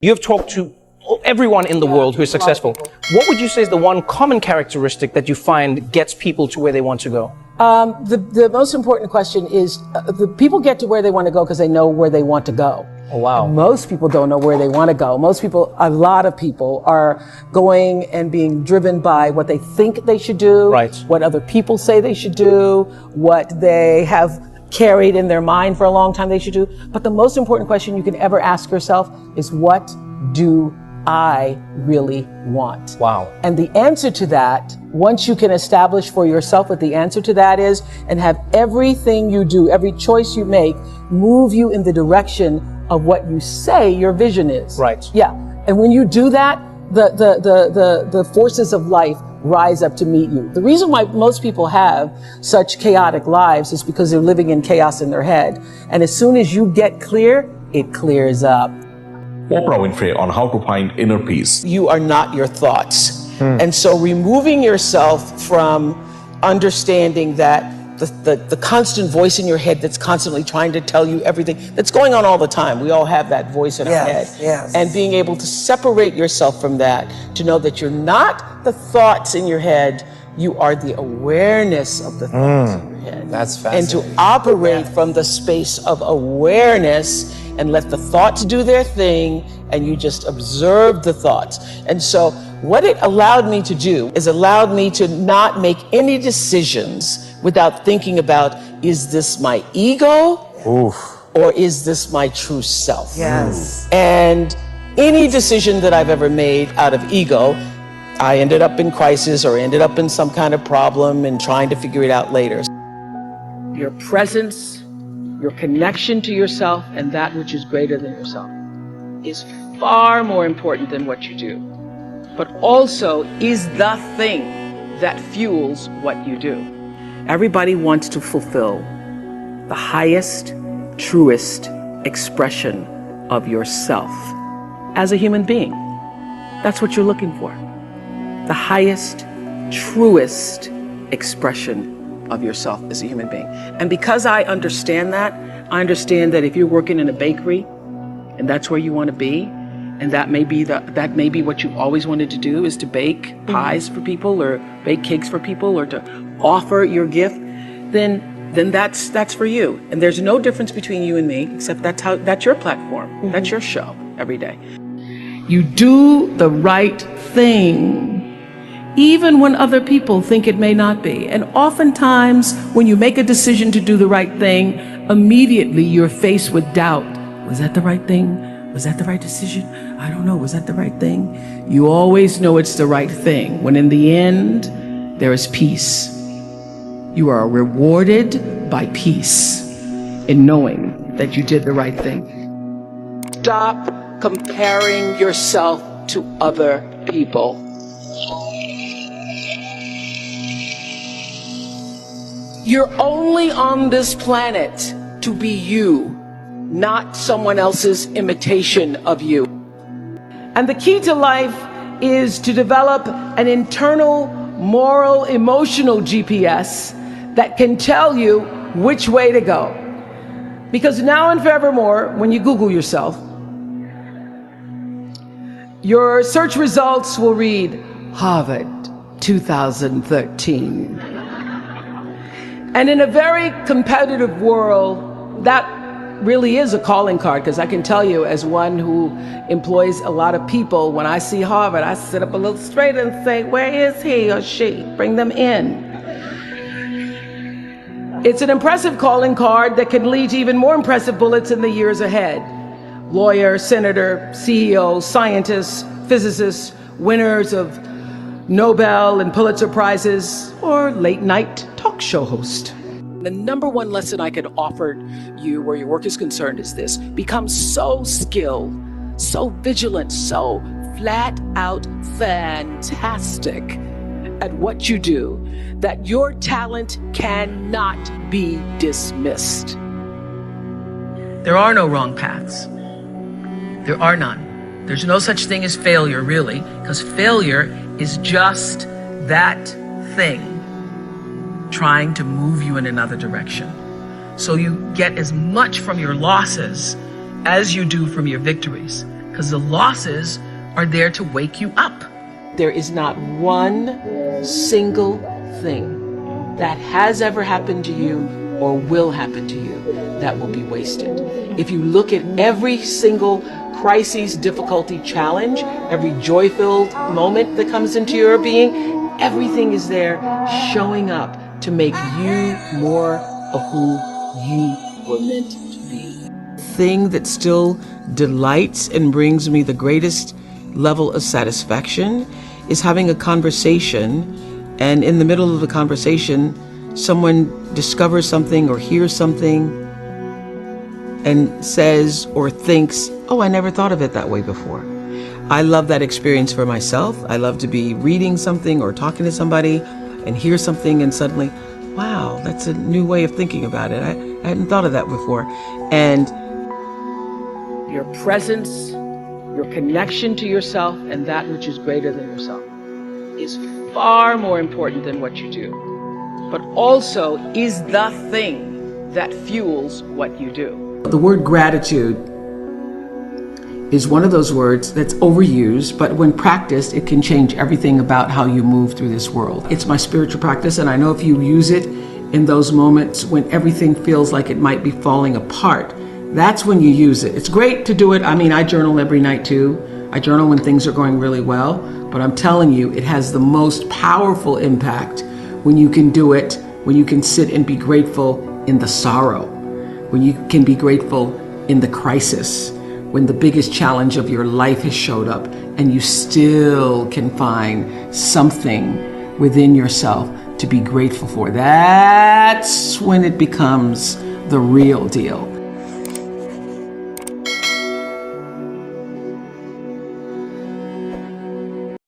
You have talked to everyone in the world who is successful. What would you say is the one common characteristic that you find gets people to where they want to go? The most important question is, the people get to where they want to go because they know where they want to go. Oh, wow. And most people don't know where they want to go. A lot of people are going and being driven by what they think they should do, right, what other people say they should do, what they have carried in their mind for a long time they should do. But the most important question you can ever ask yourself is, what do I really want? Wow. And the answer to that, once you can establish for yourself what the answer to that is, and have everything you do, every choice you make, move you in the direction of what you say your vision is. Right. Yeah. And when you do that, the forces of life rise up to meet you. The reason why most people have such chaotic lives is because they're living in chaos in their head. And as soon as you get clear, it clears up. Oprah Winfrey on how to find inner peace. You are not your thoughts. And so removing yourself from understanding that the constant voice in your head that's constantly trying to tell you everything that's going on all the time. We all have that voice in our head. Yes. And being able to separate yourself from that, to know that you're not the thoughts in your head, you are the awareness of the thoughts in your head. That's fascinating. And to operate from the space of awareness and let the thoughts do their thing, and you just observe the thoughts. And so what it allowed me to do is allowed me to not make any decisions without thinking about, is this my ego? Or is this my true self? Yes. And any decision that I've ever made out of ego, I ended up in crisis or ended up in some kind of problem and trying to figure it out later. Your presence, your connection to yourself and that which is greater than yourself is far more important than what you do, but also is the thing that fuels what you do. Everybody wants to fulfill the highest, truest expression of yourself as a human being. That's what you're looking for. The highest, truest expression of yourself as a human being. And because I understand that if you're working in a bakery and that's where you want to be, and that may be what you always wanted to do, is to bake pies for people or bake cakes for people or to offer your gift, then that's for you. And there's no difference between you and me, except that's your platform. That's your show every day. You do the right thing, even when other people think it may not be. And oftentimes, when you make a decision to do the right thing, immediately you're faced with doubt. Was that the right thing? Was that the right decision? I don't know. Was that the right thing? You always know it's the right thing, when in the end, there is peace. You are rewarded by peace in knowing that you did the right thing. Stop comparing yourself to other people. You're only on this planet to be you, not someone else's imitation of you. And the key to life is to develop an internal, moral, emotional GPS that can tell you which way to go. Because now and forevermore, when you Google yourself, your search results will read Harvard 2013. And in a very competitive world, that really is a calling card, because I can tell you, as one who employs a lot of people, when I see Harvard, I sit up a little straighter and say, where is he or she? Bring them in. It's an impressive calling card that can lead to even more impressive bullets in the years ahead. Lawyer, senator, CEO, scientists, physicists, winners of Nobel and Pulitzer Prizes, or late night talk show host. The number one lesson I could offer you where your work is concerned is this: become so skilled, so vigilant, so flat out fantastic at what you do that your talent cannot be dismissed. There are no wrong paths. There are none. There's no such thing as failure, really, because failure is just that thing trying to move you in another direction. So you get as much from your losses as you do from your victories, because the losses are there to wake you up. There is not one single thing that has ever happened to you or will happen to you that will be wasted. If you look at every single crisis, difficulty, challenge, every joy-filled moment that comes into your being, everything is there showing up to make you more of who you were meant to be. The thing that still delights and brings me the greatest level of satisfaction is having a conversation, and in the middle of the conversation, someone discovers something or hears something and says or thinks, oh, I never thought of it that way before. I love that experience for myself. I love to be reading something or talking to somebody and hear something and suddenly, wow, that's a new way of thinking about it. I hadn't thought of that before. And your presence, your connection to yourself and that which is greater than yourself is far more important than what you do, but also is the thing that fuels what you do. The word gratitude is one of those words that's overused, but when practiced, it can change everything about how you move through this world. It's my spiritual practice, and I know if you use it in those moments when everything feels like it might be falling apart, that's when you use it. It's great to do it. I mean, I journal every night too. I journal when things are going really well, but I'm telling you, it has the most powerful impact when you can do it, when you can sit and be grateful in the sorrow, when you can be grateful in the crisis, when the biggest challenge of your life has showed up and you still can find something within yourself to be grateful for. That's when it becomes the real deal.